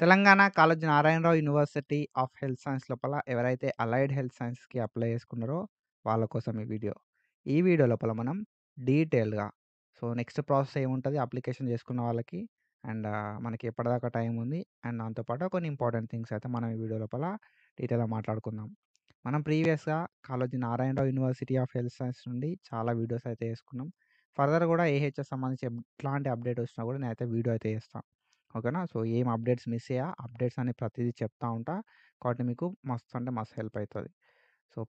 Telangana Kaloji Narayana Rao university of health science లోపల ఎవరైతే allied health సైన్స్‌కి అప్లై చేసుకున్నారో వాళ్ళ కోసం ఈ వీడియో. ఈ వీడియో లోపల మనం డీటెయిల్‌గా నెక్స్ట్ ప్రాసెస్ ఏముంటది అప్లికేషన్ చేసుకున్న వాళ్ళకి మనకి ఎప్పటిదాకా టైం ఉంది. దాంతో పాటు కొన్ని ఇంపార్టెంట్ థింగ్స్ అయితే మనం ఈ వీడియో లోపల డీటెయిల్‌గా మాట్లాడుకుందాం. మనం ప్రీవియస్‌గా Kaloji Narayana Rao university of health science నుండి చాలా వీడియోస్ అయితే చేసుకున్నాం. ఫర్దర్ కూడా ఏహెచ్ఎస్ సంబంధించి ఎట్లాంటి అప్డేట్ వచ్చినా కూడా నేనైతే వీడియో అయితే చేస్తా. ఓకేనా. ఏం అప్డేట్స్ మిస్ అయ్యా, అప్డేట్స్ అని ప్రతీదీ చెప్తా ఉంటా. కాబట్టి మీకు మస్తు అంటే మస్తు హెల్ప్ అయితది.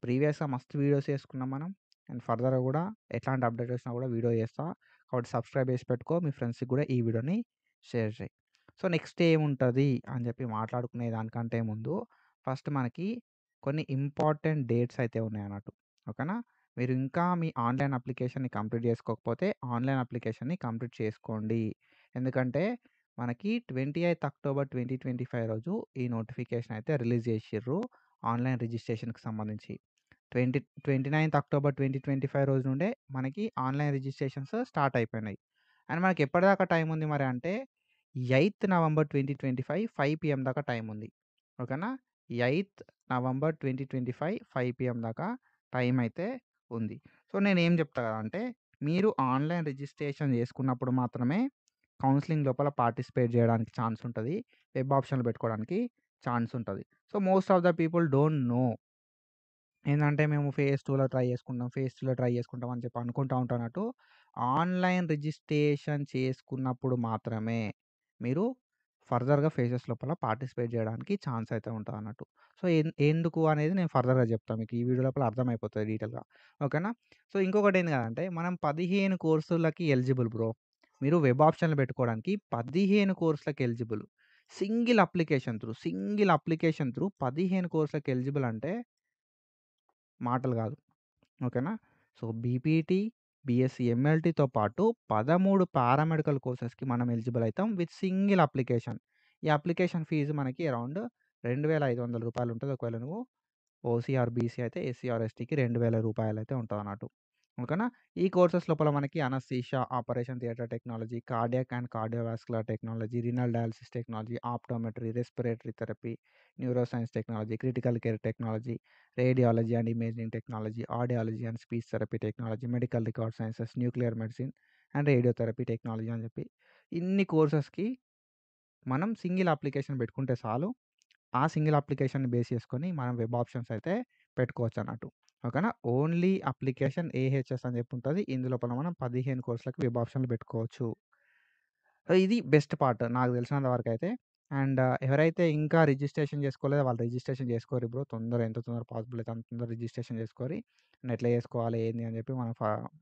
ప్రీవియస్‌గా మస్తు వీడియోస్ చేసుకున్నాం మనం. ఫర్దర్‌గా గూడా ఎట్లాంటి అప్డేట్ వచ్చినా గూడా వీడియో చేస్తా. కాబట్టి సబ్స్క్రైబ్ చేసి పెట్టుకో. మీ ఫ్రెండ్స్‌కి గూడా ఈ వీడియోని షేర్ చెయి. నెక్స్ట్ ఏముంటది అని చెప్పి మాట్లాడుకునే దానికంటే ముందు ఫస్ట్ మనకి కొన్ని ఇంపార్టెంట్ డేట్స్ అయితే ఉన్నాయన్నట్టు. ఓకేనా. మీరు ఇంకా మీ ఆన్‌లైన్ అప్లికేషన్‌ని కంప్లీట్ చేసుకోకపోతే ఆన్‌లైన్ అప్లికేషన్‌ని కంప్లీట్ చేసుకోండి. ఎందుకంటే మనకి 28 అక్టోబర్ 2025 రోజు ఈ నోటిఫికేషన్ అయితే రిలీజ్ చేషిర్రు. ఆన్‌లైన్ రిజిస్ట్రేషన్‌కి సంబంధించి. 29థ్ అక్టోబర్ 2025 రోజు నుండే మనకి ఆన్‌లైన్ రిజిస్ట్రేషన్స్ స్టార్ట్ అయిపోయినాయి. మనకి ఎప్పటిదాకా టైం ఉంది మరి అంటే 8థ్ నవంబర్ 2025 5 పీఎం దాకా టైం ఉంది. ఓకేనా. 8థ్ నవంబర్ 2025 5 పీఎం దాకా టైం అయితే ఉంది. నేనేం చెప్తా అంటే మీరు ఆన్‌లైన్ రిజిస్ట్రేషన్ చేసుకున్నప్పుడు మాత్రమే కౌన్సెలింగ్ లోపల పార్టిసిపేట్ జేయడానికి ఛాన్స్ ఉంటది. వెబ్ ఆప్షన్‌లు పెట్టుకోవడానికి ఛాన్స్ ఉంటది. Most of the people don't know. ఏందంటే మేము ఫేజ్ 2లో ట్రై చేసుకుంటాం. ఫేజ్ 3లో ట్రై చేసుకుంటాం అని చెప్పి అనుకుంటా ఉంటన్నట్టు. ఆన్‌లైన్ రిజిస్ట్రేషన్ చేసుకున్నప్పుడు మాత్రమే మీరు ఫర్దర్‌గా ఫేజెస్ లోపల పార్టిసిపేట్ జేయడానికి ఛాన్స్ అయితే ఉంటదన్నట్టు. ఎందుకు అనేది నేను ఫర్దర్‌గా చెప్తా మీకు. ఈ వీడియో లోపల అర్థమైపోతది డీటెయిల్‌గా. ఓకేనా. ఇంకొకటేంది కదంటే మనం 15 కోర్సులకి ఎలిజిబుల్ బ్రో. మీరు వెబ్ ఆప్షన్‌లు పెట్టుకోవడానికి 15 కోర్సులకి ఎలిజిబుల్. సింగిల్ అప్లికేషన్ త్రూ 15 కోర్సులకి ఎలిజిబుల్ అంటే మాటలు గాదు. ఓకేనా. బీపీటీ, బీఎస్సీ ఎంఎల్టీతో పాటు 13 పారామెడికల్ కోర్సెస్‌కి మనం ఎలిజిబుల్ అయితాం విత్ సింగిల్ అప్లికేషన్. ఈ అప్లికేషన్ ఫీజు మనకి అరౌండ్ రూ. 2,500 ఉంటది. ఒకవేళ నువ్వు ఓసీ ఆర్ బీసీ అయితే ఎస్సీ ఆర్ ఎస్టీకి రూ. 2,000 అయితే ఉంటదన్నట్టు. ఓకేనా. ఈ కోర్సెస్ లోపల మనకి anaesthesia, operation theatre technology, cardiac and cardiovascular technology, renal dialysis technology, optometry, respiratory therapy, neuro science technology, critical care technology, radiology and imaging technology, audiology and speech therapy technology, medical record sciences, nuclear medicine and radiotherapy technology అని చెప్పి ఇన్ని కోర్సెస్‌కి మనం single application పెట్టుకుంటే చాలు. ఆ single అప్లికేషన్‌ని base చేసుకొని మనం web options అయితే పెట్టుకోవచ్చన్నట్టు. ఓకేనా. ఓన్లీ అప్లికేషన్ ఏహెచ్ఎస్ అని చెప్పి ఉంటది. ఇందులోపల మనం 15 కోర్సులకి వెబ్ ఆప్షన్‌లు పెట్టుకోవచ్చు. ఇది బెస్ట్ పార్ట్ నాకు తెలిసినంత వరకైతే. ఎవరైతే ఇంకా రిజిస్ట్రేషన్ చేసుకోలేదో వాళ్ళు రిజిస్ట్రేషన్ చేసుకోరి బ్రో. ఎంత తొందర పాసిబుల్ అయితే అంత తొందర రిజిస్ట్రేషన్ చేసుకోరి. ఎట్లా చేసుకోవాలి ఏంది అని చెప్పి మనం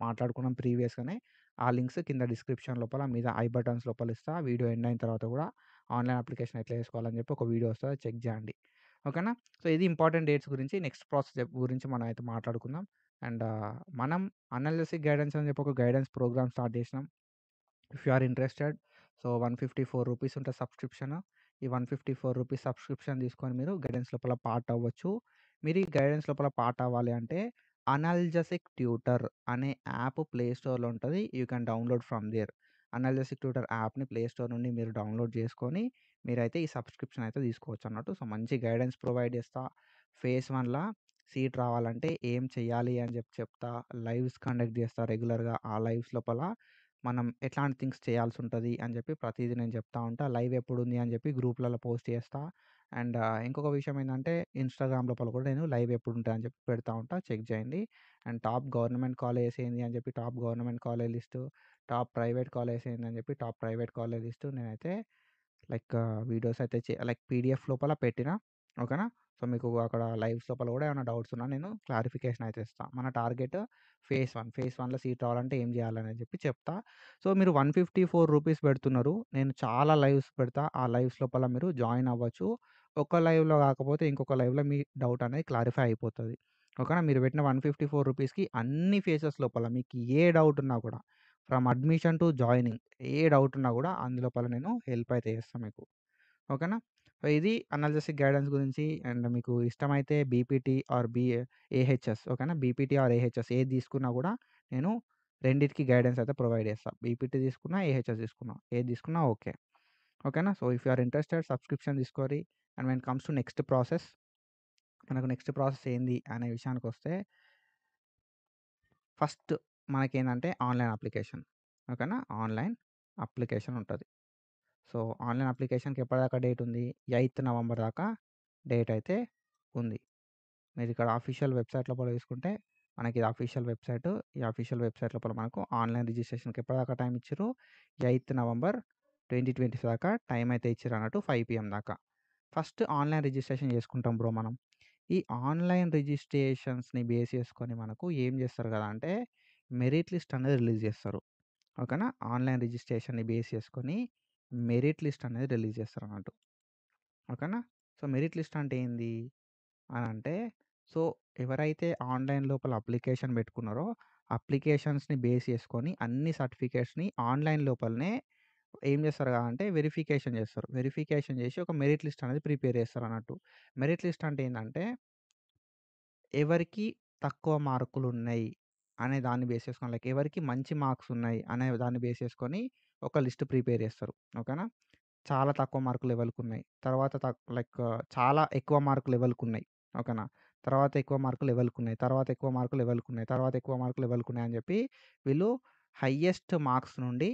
మాట్లాడుకున్నాం ప్రీవియస్‌గానే. ఆ లింక్స్ కింద డిస్క్రిప్షన్ లోపల మీద ఐ బటన్స్ లోపల ఇస్తా. వీడియో ఎండ్ అయిన తర్వాత కూడా ఆన్‌లైన్ అప్లికేషన్ ఎట్లా చేసుకోవాలని చెప్పి ఒక వీడియో వస్తది. అది చెక్ చేయండి. ఓకేనా. ఇది ఇంపార్టెంట్ డేట్స్ గురించి నెక్స్ట్ ప్రాసెస్ గురించి మనం అయితే మాట్లాడుకుందాం. మనం అనాలిసిస్ గైడెన్స్ అని చెప్పి ఒక గైడెన్స్ ప్రోగ్రామ్ స్టార్ట్ చేసినాం. If you are interested. రూ. 154 ఉంటది సబ్స్క్రిప్షన్. ఈ రూ. 154 సబ్స్క్రిప్షన్ తీసుకొని మీరు గైడెన్స్ లోపల పార్ట్ అవ్వచ్చు. మీరు ఈ గైడెన్స్ లోపల పార్ట్ అవ్వాలి అంటే అనాల్జెసిక్ ట్యూటర్ అనే యాప్ ప్లే స్టోర్‌లో ఉంటది. You can download from there. Analgesic tutor యాప్‌ని ప్లే స్టోర్ నుండి మీరు డౌన్‌లోడ్ చేసుకొని మీరైతే ఈ సబ్స్క్రిప్షన్ అయితే తీసుకోవచ్చన్నట్టు. మంచి గైడెన్స్ ప్రొవైడ్ చేస్తా. ఫేజ్ 1లా సీట్ రావాలంటే ఏం చేయాలి అని చెప్తా. లైవ్స్ కండక్ట్ చేస్తా రెగ్యులర్‌గా. ఆ లైవ్స్ లోపల మనం ఎట్లాంటి థింగ్స్ చేయాల్సుంటది అని చెప్పి ప్రతీదీ నేను చెప్తా ఉంటా. లైవ్ ఎప్పుడుంది అని చెప్పి గ్రూప్‌లలో పోస్ట్ చేస్తా. ఇంకొక విషయం ఏందంటే ఇన్‌స్టాగ్రామ్ లోపల కూడా నేను లైవ్ ఎప్పుడుంటాయి అని చెప్పి పెడతా ఉంటా. చెక్ చేయండి. టాప్ గవర్నమెంట్ కాలేజెస్ ఏంది అని చెప్పి top government college list, top private colleges ఏందని చెప్పి టాప్ ప్రైవేట్ కాలేజ్ లిస్టు నేనైతే వీడియోస్ అయితే పీడీఎఫ్ లోపల పెట్టినా. ఓకేనా. మీకు అక్కడ లైవ్స్ లోపల కూడా ఏమైనా డౌట్స్ ఉన్నా నేను క్లారిఫికేషన్ అయితే ఇస్తా. మన టార్గెట్ ఫేజ్ 1. ఫేజ్ 1లో సీట్ రావాలంటే ఏం చేయాలని చెప్పి చెప్తా. మీరు రూ. 154 పెడుతున్నారు. నేను చాలా లైవ్స్ పెడతా. ఆ లైవ్స్ లోపల మీరు జాయిన్ అవ్వచ్చు. ఒక లైవ్‌లో కాకపోతే ఇంకొక లైవ్‌లో మీ డౌట్ అనేది క్లారిఫై అయిపోతది. ఓకేనా. మీరు పెట్టిన రూ. 154కి అన్ని ఫేజెస్ లోపల మీకు ఏ డౌట్ ఉన్నా కూడా from admission to joining A doubt ఉన్నా కూడా అందులోపల నేను హెల్ప్ అయితే చేస్తా మీకు. ఓకేనా. ఇది అనాలిసిస్ గైడెన్స్ గురించి. మీకు ఇష్టమైతే బీపీటీ ఆర్ ఏహెచ్ఎస్ ఓకేనా. బీపీటీ ఆర్ ఏహెచ్ఎస్ ఏది తీసుకున్నా కూడా నేను రెండిటికి గైడెన్స్ అయితే ప్రొవైడ్ చేస్తా. బీపీటీ తీసుకున్నా, ఏహెచ్ఎస్ తీసుకున్నా. ఏది తీసుకున్నా ఓకే. ఓకేనా. So, if you are interested subscription తీసుకోరి. And when comes to next process, మనకు నెక్స్ట్ ప్రాసెస్ ఏంది అనే విషయానికొస్తే, ఫస్ట్ మనకేందంటే ఆన్‌లైన్ అప్లికేషన్. ఓకేనా. ఆన్‌లైన్ అప్లికేషన్ ఉంటది. సో, ఆన్‌లైన్ అప్లికేషన్‌కి ఎప్పటిదాకా డేట్ ఉంది? 8థ్ నవంబర్ దాకా డేట్ అయితే ఉంది. మీరిక్కడ అఫీషియల్ వెబ్‌సైట్ లోపల చూసుకుంటే, మనకి ఇది అఫీషియల్ వెబ్‌సైటు. ఈ అఫీషియల్ వెబ్‌సైట్ లోపల మనకు ఆన్‌లైన్ రిజిస్ట్రేషన్‌కి ఎప్పటిదాకా టైమ్ ఇచ్చిర్రు? 8థ్ నవంబర్ 2020 దాకా టైమ్ అయితే ఇచ్చిర్రన్నట్టు 5 పీఎం దాకా. ఫస్ట్ ఆన్‌లైన్ రిజిస్ట్రేషన్ చేసుకుంటాం బ్రో మనం. ఈ ఆన్‌లైన్ రిజిస్ట్రేషన్స్‌ని బేస్ చేసుకొని మనకు ఏం చేస్తారు కదా అంటే, మెరిట్ లిస్ట్ అనేది రిలీజ్ చేస్తారు. ఓకేనా. ఆన్‌లైన్ రిజిస్ట్రేషన్‌ని బేస్ చేసుకొని మెరిట్ లిస్ట్ అనేది రిలీజ్ చేస్తారన్నట్టు. ఓకేనా. సో, మెరిట్ లిస్ట్ అంటే ఏంది అనంటే, సో, ఎవరైతే ఆన్‌లైన్ లోపల అప్లికేషన్ పెట్టుకున్నారో, అప్లికేషన్స్‌ని బేస్ చేసుకొని అన్ని సర్టిఫికేట్స్‌ని ఆన్‌లైన్ లోపలనే ఏం చేస్తారు అంటే వెరిఫికేషన్ చేస్తారు. వెరిఫికేషన్ చేసి ఒక మెరిట్ లిస్ట్ అనేది ప్రిపేర్ చేస్తారన్నట్టు. మెరిట్ లిస్ట్ అంటే ఏందంటే, ఎవరికి తక్కువ మార్కులున్నయి అనే దాన్ని బేస్ చేసుకొని, లైక్ ఎవరికి మంచి మార్క్స్ ఉన్నాయి అనే దాన్ని బేస్ చేసుకొని ఒక లిస్ట్ ప్రిపేర్ చేస్తారు. ఓకేనా. చాలా తక్కువ మార్కులు ఎవరికున్నాయి. తర్వాత లైక్ చాలా ఎక్కువ మార్కులు ఎవరికున్నాయి. ఓకేనా. తర్వాత ఎక్కువ మార్కులు ఎవరికున్నాయి. తర్వాత ఎక్కువ మార్కులు ఎవరికున్నాయి. తర్వాత ఎక్కువ మార్కులు ఎవరికున్నాయి అని చెప్పి వీళ్ళు హైయెస్ట్ మార్క్స్ నుండి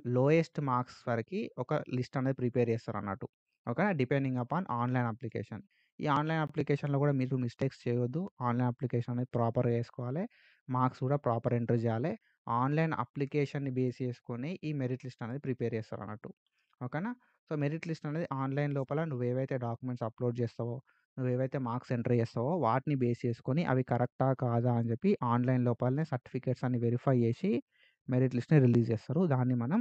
లోయెస్ట్ మార్క్స్ వరకి ఒక లిస్ట్ అనేది ప్రిపేర్ చేస్తారన్నట్టు. ఓకేనా. Depending upon online application. ఈ ఆన్‌లైన్ అప్లికేషన్‌లో కూడా మీరు మిస్టేక్స్ చేయొద్దు. ఆన్‌లైన్ అప్లికేషన్ అనేది ప్రాపర్‌గా చేసుకోవాలి. మార్క్స్ కూడా ప్రాపర్ ఎంటర్ చేయాలి. ఆన్‌లైన్ అప్లికేషన్‌ని బేస్ చేసుకొని ఈ మెరిట్ లిస్ట్ అనేది ప్రిపేర్ చేస్తారన్నట్టు. ఓకేనా. సో, మెరిట్ లిస్ట్ అనేది ఆన్‌లైన్ లోపల నువ్వేవైతే డాక్యుమెంట్స్ అప్‌లోడ్ చేస్తావో, నువ్వేవైతే మార్క్స్ ఎంటర్ చేస్తావో వాటిని బేస్ చేసుకొని అవి కరెక్టా? కాదా? అని చెప్పి ఆన్‌లైన్ లోపలనే సర్టిఫికేట్స్ అన్ని వెరిఫై చేసి మెరిట్ లిస్ట్‌ని రిలీజ్ చేస్తారు. దాన్ని మనం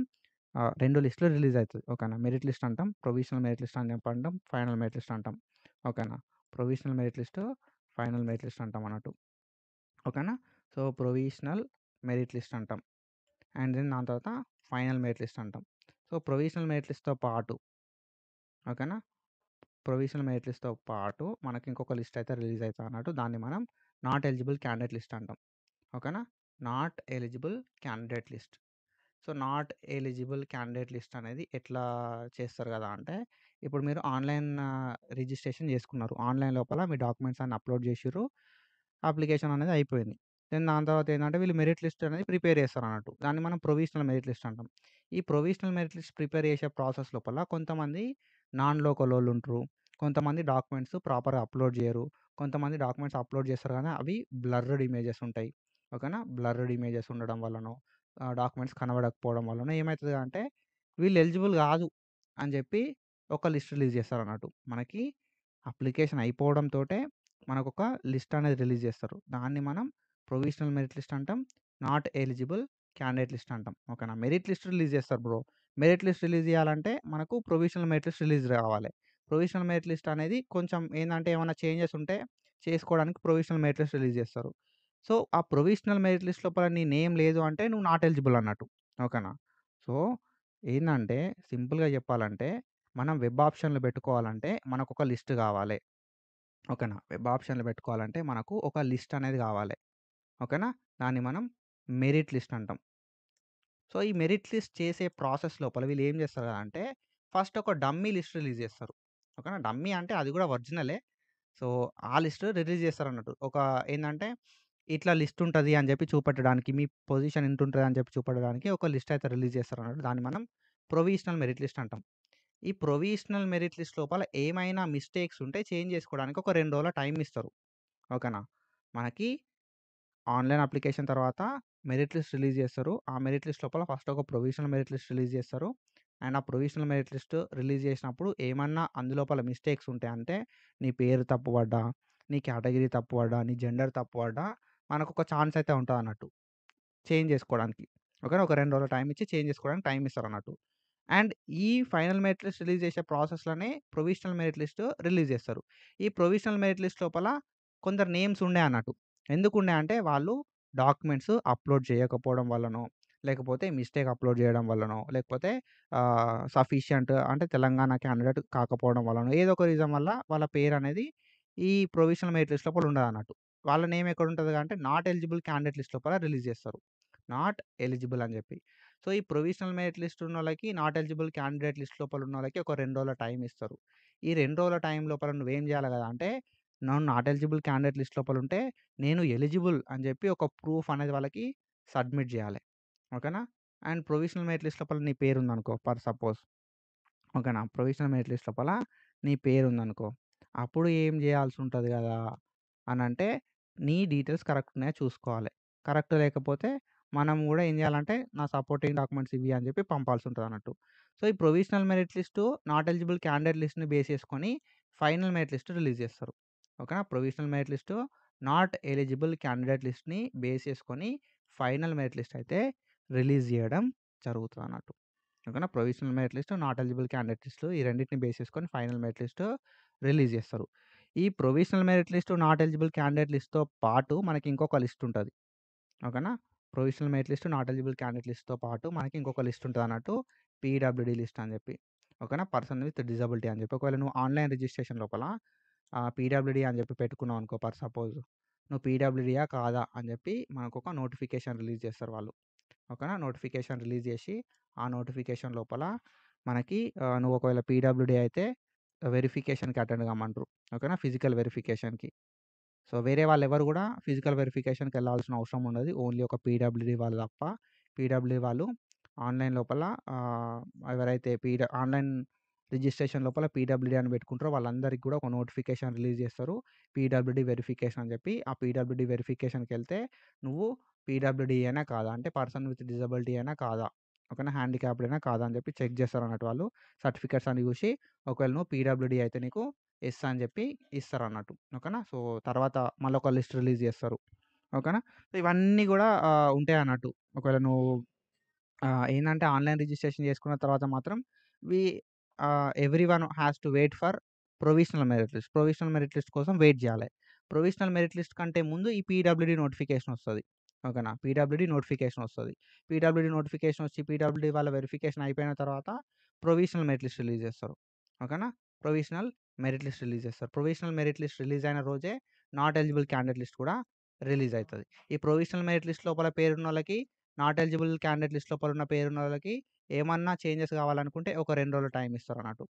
2 లిస్ట్‌లు రిలీజ్ అయితది. ఓకేనా. మెరిట్ లిస్ట్ అంటాం. ప్రొవిజనల్ మెరిట్ లిస్ట్ అని చెప్పి అంటాం. ఫైనల్ మెరిట్ లిస్ట్ అంటాం. ఓకేనా. Provisional merit list, final merit list అంటాం అన్నట్టు. ఓకేనా. సో, ప్రొవిజనల్ మెరిట్ లిస్ట్ అంటాం. అండ్ దెన్ దాని తర్వాత ఫైనల్ మెరిట్ లిస్ట్ అంటాం. సో, ప్రొవిజనల్ మెరిట్ లిస్ట్‌తో పాటు ఓకేనా. ప్రొవిజనల్ మెరిట్ లిస్ట్‌తో పాటు మనకి ఇంకొక లిస్ట్ అయితే రిలీజ్ అయితదన్నట్టు. దాన్ని మనం నాట్ ఎలిజిబుల్ క్యాండిడేట్ లిస్ట్ అంటాం. ఓకేనా. Not eligible candidate list. So, not eligible candidate list అనేది ఎట్లా చేస్తారు గదా అంటే, ఇప్పుడు మీరు ఆన్‌లైన్ రిజిస్ట్రేషన్ చేసుకున్నారు. ఆన్‌లైన్ లోపల మీ డాక్యుమెంట్స్ అన్ని అప్‌లోడ్ చేసిర్రు. అప్లికేషన్ అనేది అయిపోయింది. దెన్ దాని తర్వాత ఏందంటే వీళ్ళు మెరిట్ లిస్ట్ అనేది ప్రిపేర్ చేస్తారన్నట్టు. దాన్ని మనం ప్రొవిజనల్ మెరిట్ లిస్ట్ అంటాం. ఈ ప్రొవిజనల్ మెరిట్ లిస్ట్ ప్రిపేర్ చేసే ప్రాసెస్ లోపల కొంతమంది నాన్ లోకలోళ్ళు ఉంటరు. కొంతమంది డాక్యుమెంట్స్ ప్రాపర్‌గా అప్‌లోడ్ చేయరు. కొంతమంది డాక్యుమెంట్స్ అప్‌లోడ్ చేస్తారు గానీ అవి బ్లర్‌డ్ ఇమేజెస్ ఉంటాయి. ఓకేనా. బ్లర్‌డ్ ఇమేజెస్ ఉండడం వల్లనో, డాక్యుమెంట్స్ కనబడకపోవడం వల్లనో ఏమైతది అంటే వీళ్ళు ఎలిజిబుల్ గాదు అని జెప్పి ఒక లిస్ట్ రిలీజ్ చేస్తారన్నట్టు. మనకి అప్లికేషన్ అయిపోవడంతోటే మనకొక లిస్ట్ అనేది రిలీజ్ చేస్తారు. దాన్ని మనం ప్రొవిజనల్ మెరిట్ లిస్ట్ అంటాం. నాట్ ఎలిజిబుల్ క్యాండిడేట్ లిస్ట్ అంటాం. ఓకేనా. మెరిట్ లిస్ట్ రిలీజ్ చేస్తారు బ్రో. మెరిట్ లిస్ట్ రిలీజ్ చేయాలంటే మనకు ప్రొవిజనల్ మెరిట్ లిస్ట్ రిలీజ్ కావాలి. ప్రొవిజనల్ మెరిట్ లిస్ట్ అనేది కొంచెం ఏందంటే ఏమన్నా చేంజెస్ ఉంటే చేసుకోవడానికి ప్రొవిజనల్ మెరిట్ లిస్ట్ రిలీజ్ చేస్తారు. సో, ఆ ప్రొవిజనల్ మెరిట్ లిస్ట్ లోపల నీ నేమ్ లేదు అంటే నువ్వు నాట్ ఎలిజిబుల్ అన్నట్టు. ఓకేనా. సో, ఏందంటే సింపుల్‌గా చెప్పాలంటే మనం వెబ్ ఆప్షన్‌లు పెట్టుకోవాలంటే మనకొక లిస్ట్ కావాలి. ఓకేనా. వెబ్ ఆప్షన్‌లు పెట్టుకోవాలంటే మనకు ఒక లిస్ట్ అనేది కావాలి. ఓకేనా. దాన్ని మనం మెరిట్ లిస్ట్ అంటాం. సో, ఈ మెరిట్ లిస్ట్ చేసే ప్రాసెస్ లోపల వీళ్ళు ఏం చేస్తారు అంటే ఫస్ట్ ఒక డమ్మీ లిస్ట్ రిలీజ్ చేస్తారు. ఓకేనా. డమ్మీ అంటే అది కూడా ఒరిజినలే. సో, ఆ లిస్ట్ రిలీజ్ చేస్తారన్నట్టు. ఒక ఏందంటే ఇట్లా లిస్ట్ ఉంటది అని చెప్పి చూపెట్టడానికి, మీ పొజిషన్ ఇంతుంటది అని చెప్పి చూపెట్టడానికి ఒక లిస్ట్ అయితే రిలీజ్ చేస్తారన్నట్టు. దాన్ని మనం ప్రొవిజనల్ మెరిట్ లిస్ట్ అంటాం. ఈ ప్రొవిజనల్ మెరిట్ లిస్ట్ లోపల ఏమైనా మిస్టేక్స్ ఉంటే చేంజ్ చేసుకోవడానికి ఒక 2 రోజుల టైమ్ ఇస్తారు. ఓకేనా. మనకి ఆన్‌లైన్ అప్లికేషన్ తర్వాత మెరిట్ లిస్ట్ రిలీజ్ చేస్తారు. ఆ మెరిట్ లిస్ట్ లోపల ఫస్ట్ ఒక ప్రొవిజనల్ మెరిట్ లిస్ట్ రిలీజ్ చేస్తారు. అండ్ ఆ ప్రొవిజనల్ మెరిట్ లిస్ట్ రిలీజ్ చేసినప్పుడు ఏమన్నా అందులోపల మిస్టేక్స్ ఉంటే అంటే నీ పేరు తప్పు పడ్డా, నీ కేటగిరీ తప్పు పడ్డా, నీ జెండర్ తప్పు పడ్డా మనకొక ఛాన్స్ అయితే ఉంటదన్నట్టు చేంజ్ చేసుకోవడానికి. ఓకేనా. ఒక 2 రోజుల టైమ్ ఇచ్చి చేంజ్ చేసుకోవడానికి టైమ్ ఇస్తారన్నట్టు. అండ్ ఈ ఫైనల్ మెరిట్ లిస్ట్ రిలీజ్ చేసే ప్రాసెస్‌లోనే ప్రొవిజనల్ మెరిట్ లిస్ట్ రిలీజ్ చేస్తారు. ఈ ప్రొవిజనల్ మెరిట్ లిస్ట్ లోపల కొందరు నేమ్స్ ఉండే అన్నట్టు. ఎందుకుండే అంటే వాళ్ళు డాక్యుమెంట్స్ అప్‌లోడ్ చేయకపోవడం వల్లనో, లేకపోతే మిస్టేక్ అప్‌లోడ్ చేయడం వల్లనో, లేకపోతే సఫిషియంట్ అంటే తెలంగాణ క్యాండిడేట్ కాకపోవడం వల్లనో, ఏదో ఒక రీజన్ వల్ల వాళ్ళ పేరనేది ఈ ప్రొవిజనల్ మెరిట్ లిస్ట్ లోపల ఉండదన్నట్టు. వాళ్ళ నేమ్ ఎక్కడుంటది అంటే నాట్ ఎలిజిబుల్ క్యాండిడేట్ లిస్ట్ లోపల రిలీజ్ చేస్తారు. నాట్ ఎలిజిబుల్ అని చెప్పి. సో, ఈ ప్రొవిజనల్ మెరిట్ లిస్ట్ ఉన్నోళ్ళకి, నాట్ ఎలిజిబుల్ క్యాండిడేట్ లిస్ట్ లోపల ఉన్నోళ్ళకి ఒక 2 రోజుల టైం ఇస్తారు. ఈ 2 రోజుల టైం లోపల నువ్వేం జేయాలి గదా! అంటే నేను నాట్ ఎలిజిబుల్ క్యాండిడేట్ లిస్ట్ లోపలుంటే, నేను ఎలిజిబుల్ అని జెప్పి ఒక ప్రూఫ్ అనేది వాళ్ళకి సబ్మిట్ జేయాలి. ఓకేనా? అండ్ ప్రొవిజనల్ మెరిట్ లిస్ట్ లోపల నీ పేరుందనుకో ఫర్ సపోజ్. ఓకేనా? ప్రొవిజనల్ మెరిట్ లిస్ట్ లోపల నీ పేరుందనుకో. అప్పుడు ఏం జేయాల్సుంటది గదా! అనంటే నీ డీటెయిల్స్ కరెక్ట్ ఉన్నాయో చూసుకోవాలి. కరెక్ట్ లేకపోతే మనం గూడా ఏం జేయాలంటే నా సపోర్టింగ్ డాక్యుమెంట్స్ ఇవి అని జెప్పి పంపాల్సుంటదన్నట్టు. సో, ఈ provisional merit list not eligible candidate లిస్ట్‌ని బేస్ చేసుకొని ఫైనల్ మెరిట్ లిస్ట్ రిలీజ్ జేస్తారు. ఓకేనా? Provisional merit list not eligible candidate లిస్ట్‌ని బేస్ చేసుకొని ఫైనల్ మెరిట్ లిస్ట్ అయితే రిలీజ్ జేయడం జరుగుతదన్నట్టు. ఓకేనా? Provisional merit list, not eligible candidate list ఈ రెండిటిని బేస్ చేసుకొని ఫైనల్ మెరిట్ లిస్ట్ రిలీజ్ జేస్తారు. ఈ provisional merit list, not eligible candidate లిస్ట్‌తో పాటు మనకి ఇంకొక లిస్ట్ ఉంటది. ఓకేనా? Provisional merit list, not eligible candidate లిస్ట్‌తో పాటు మనకి ఇంకొక లిస్ట్ ఉంటదన్నట్టు. పీడబ్ల్యూడీ లిస్ట్ అని జెప్పి. ఓకేనా? పర్సన్ విత్ డిజబిలిటీ అని జెప్పి. ఒకవేళ నువ్వు ఆన్‌లైన్ రిజిస్ట్రేషన్ లోపల పీడబ్ల్యూడీ అని జెప్పి పెట్టుకున్నావనుకో ఫర్ సపోజ్. నువ్వు పీడబ్ల్యూడీయా కాదా అని జెప్పి మనకొక నోటిఫికేషన్ రిలీజ్ జేస్తారు వాళ్ళు. ఓకేనా? నోటిఫికేషన్ రిలీజ్ జేసి, ఆ నోటిఫికేషన్ లోపల మనకి నువ్వు ఒకవేళ పీడబ్ల్యూడీ అయితే వెరిఫికేషన్‌కి అటెండ్ కమ్మంటరు. ఓకేనా? ఫిజికల్ వెరిఫికేషన్‌కి. సో, వేరే వాళ్ళెవరు గూడా ఫిజికల్ వెరిఫికేషన్‌కెళ్ళాల్సిన అవసరం ఉండదు. ఓన్లీ ఒక పీడబ్ల్యూడీ వాళ్ళు తప్ప. పీడబ్ల్యూడీ వాళ్ళు ఆన్‌లైన్ లోపల ఎవరైతే ఆన్‌లైన్ రిజిస్ట్రేషన్ లోపల పీడబ్ల్యూడీ అని పెట్టుకుంటారో వాళ్ళందరికి గూడా ఒక నోటిఫికేషన్ రిలీజ్ జేస్తారు. పీడబ్ల్యూడీ వెరిఫికేషన్ అని జెప్పి. ఆ పీడబ్ల్యూడీ వెరిఫికేషన్‌కెళ్తే నువ్వు పీడబ్ల్యూడీయేనా కాదా? అంటే పర్సన్ విత్ డిజబిలిటీ అయినా కాదా? ఓకేనా? హ్యాండిక్యాప్డేనా కాదా? అని జెప్పి చెక్ జేస్తారన్నట్టు వాళ్ళు. సర్టిఫికేట్స్ అన్ని జూసి ఒకవేళ నువ్వు పీడబ్ల్యూడీ అయితే నీకు యెస్ అని జెప్పి ఇస్తారన్నట్టు. ఓకేనా? సో, తర్వాత మళ్ళొక లిస్ట్ రిలీజ్ జేస్తారు. ఓకేనా? సో, ఇవన్నీ గూడా ఉంటాయన్నట్టు. ఒకవేళ నువ్వు ఏందంటే ఆన్‌లైన్ రిజిస్ట్రేషన్ చేసుకున్న తర్వాత మాత్రం we everyone has to wait for provisional merit list. Provisional merit list కోసం వెయిట్ జేయాలె. ప్రొవిజనల్ మెరిట్ లిస్ట్ కంటే ముందు ఈ పీడబ్ల్యూడీ నోటిఫికేషన్ ఒస్తది. ఓకేనా? పీడబ్ల్యూడీ నోటిఫికేషన్ ఒస్తది. పీడబ్ల్యూడీ నోటిఫికేషన్ ఒచ్చి పీడబ్ల్యూడీ వాళ్ళ వెరిఫికేషన్ అయిపోయిన తర్వాత ప్రొవిజనల్ మెరిట్ లిస్ట్ రిలీజ్ జేస్తారు. ఓకేనా? ప్రొవిజనల్ మెరిట్ లిస్ట్ రిలీజ్ జేస్తారు. ప్రొవిజనల్ మెరిట్ లిస్ట్ రిలీజ్ అయిన రోజే నాట్ ఎలిజిబుల్ క్యాండిడేట్ లిస్ట్ కూడా రిలీజ్ అయితది. ఈ ప్రొవిజనల్ మెరిట్ లిస్ట్ లోపల పేరున్నోళ్ళకి నాట్ ఎలిజిబుల్ క్యాండిడేట్ లిస్ట్ లోపల ఉన్న పేరున్నోళ్ళకి ఏమన్నా చేంజెస్ కావాలనుకుంటే ఒక 2 రోజులు టైం ఇస్తారన్నట్టు.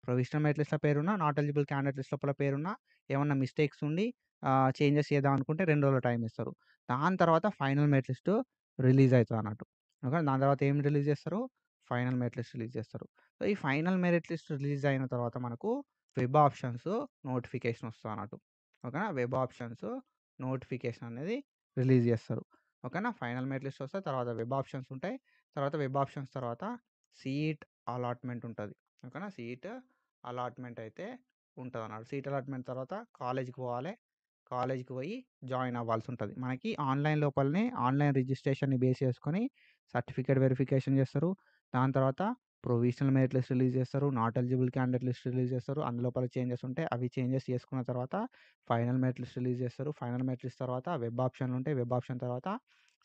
ప్రొవిజనల్ మెరిట్ లిస్ట్‌లో పేరున్న, నాట్ ఎలిజిబుల్ క్యాండిడేట్ లిస్ట్ లోపల పేరున్న, ఏమన్నా మిస్టేక్స్ ఉండి చేంజెస్ చేద్దాం అనుకుంటే 2 రోజులు టైం ఇస్తారు. దాని తర్వాత ఫైనల్ మెరిట్ లిస్ట్ రిలీజ్ అయితదన్నట్టు. ఓకే. దాని తర్వాత ఏం రిలీజ్ చేస్తారు? ఫైనల్ మెరిట్ లిస్ట్ రిలీజ్ చేస్తారు. సో, ఈ ఫైనల్ మెరిట్ లిస్ట్ రిలీజ్ అయిన తర్వాత మనకు వెబ్ ఆప్షన్స్ నోటిఫికేషన్ వస్తదన్నట్టు. ఓకేనా? వెబ్ ఆప్షన్స్ నోటిఫికేషన్ అనేది రిలీజ్ చేస్తారు. ఓకేనా? ఫైనల్ మెరిట్ లిస్ట్ వస్తే తర్వాత వెబ్ ఆప్షన్స్ ఉంటాయి. తర్వాత వెబ్ ఆప్షన్స్ తర్వాత సీట్ అలాట్‌మెంట్ ఉంటది. ఓకేనా? సీట్ అలాట్‌మెంట్ అయితే ఉంటదన్నమాట. సీట్ అలాట్‌మెంట్ తర్వాత కాలేజ్‌కి పోవాలి. కాలేజ్‌కి పోయి జాయిన్ అవ్వాల్సుంటది. మనకి ఆన్‌లైన్ లోపలనే ఆన్‌లైన్ రిజిస్ట్రేషన్‌ని బేస్ చేసుకొని సర్టిఫికేట్ వెరిఫికేషన్ చేస్తారు. దాని తర్వాత ప్రొవిజనల్ మెరిట్ లిస్ట్ రిలీజ్ చేస్తారు. Not eligible candidate list release చేస్తారు. అందులోపల చేంజెస్ ఉంటే అవి చేంజెస్ చేసుకున్న తర్వాత ఫైనల్ మెరిట్ లిస్ట్ రిలీజ్ చేస్తారు. ఫైనల్ మెరిట్ లిస్ట్ తర్వాత వెబ్ ఆప్షన్‌లు ఉంటాయి. వెబ్ ఆప్షన్ తర్వాత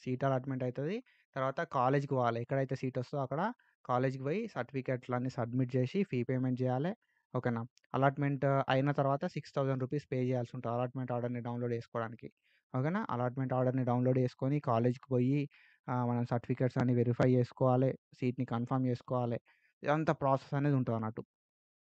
సీట్ అలాట్‌మెంట్ అయితది. తర్వాత కాలేజ్‌కి పోవాలి. ఎక్కడైతే సీట్ వస్తదో అక్కడ కాలేజ్‌కి పోయి సర్టిఫికేట్‌లన్నీ సబ్మిట్ చేసి ఫీ పేమెంట్ చేయాలె. ఓకేనా? అలాట్‌మెంట్ అయిన తర్వాత రూ. 6,000 పే చేయాల్సుంటది. అలాట్‌మెంట్ ఆర్డర్‌ని డౌన్‌లోడ్ చేసుకోవడానికి. ఓకేనా? అలాట్‌మెంట్ ఆర్డర్‌ని డౌన్‌లోడ్ చేసుకొని కాలేజ్‌కి పోయి మనం సర్టిఫికేట్స్ అన్ని వెరిఫై చేసుకోవాలి. సీట్‌ని కన్ఫర్మ్ చేసుకోవాలి. ఇదంతా ప్రాసెస్ అనేది ఉంటదన్నట్టు.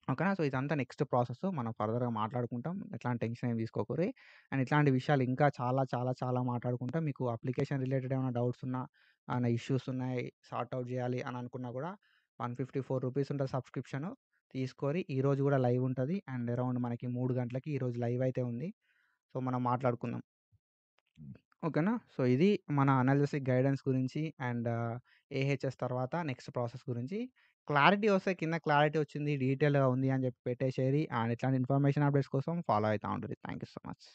ఓకేనా? సో, ఇదంతా నెక్స్ట్ ప్రాసెస్. మనం ఫర్దర్‌గా మాట్లాడుకుంటాం. ఎట్లాంటి టెన్షన్ ఏమి తీసుకోకుర్రి. అండ్ ఇట్లాంటి విషయాలు ఇంకా చాలా, చాలా, చాలా మాట్లాడుకుంటాం. మీకు అప్లికేషన్ రిలేటెడ్ ఏమైనా డౌట్స్ ఉన్నా, ఏమైనా ఇష్యూస్ ఉన్నాయి, సార్ట్ ఔట్ చేయాలి అని అనుకున్నా కూడా రూ. 154 ఉంటది సబ్స్క్రిప్షను. తీసుకొని ఈరోజు కూడా లైవ్ ఉంటది. అండ్ అరౌండ్ మనకి 3 గంటలకి ఈరోజు లైవ్ అయితే ఉంది. సో, మనం మాట్లాడుకుందాం. ఓకేనా? సో, ఇది మన అనాలిసిస్ గైడెన్స్ గురించి అండ్ ఏహెచ్ఎస్ తర్వాత నెక్స్ట్ ప్రాసెస్ గురించి. క్లారిటీ వస్తే కింద క్లారిటీ వచ్చింది, డీటెయిల్‌గా ఉంది అని చెప్పి పెట్టేసేయండి. అండ్ ఇట్లాంటి ఇన్ఫర్మేషన్ అప్డేట్స్ కోసం ఫాలో అయితా ఉండుర్రి. Thank you so much.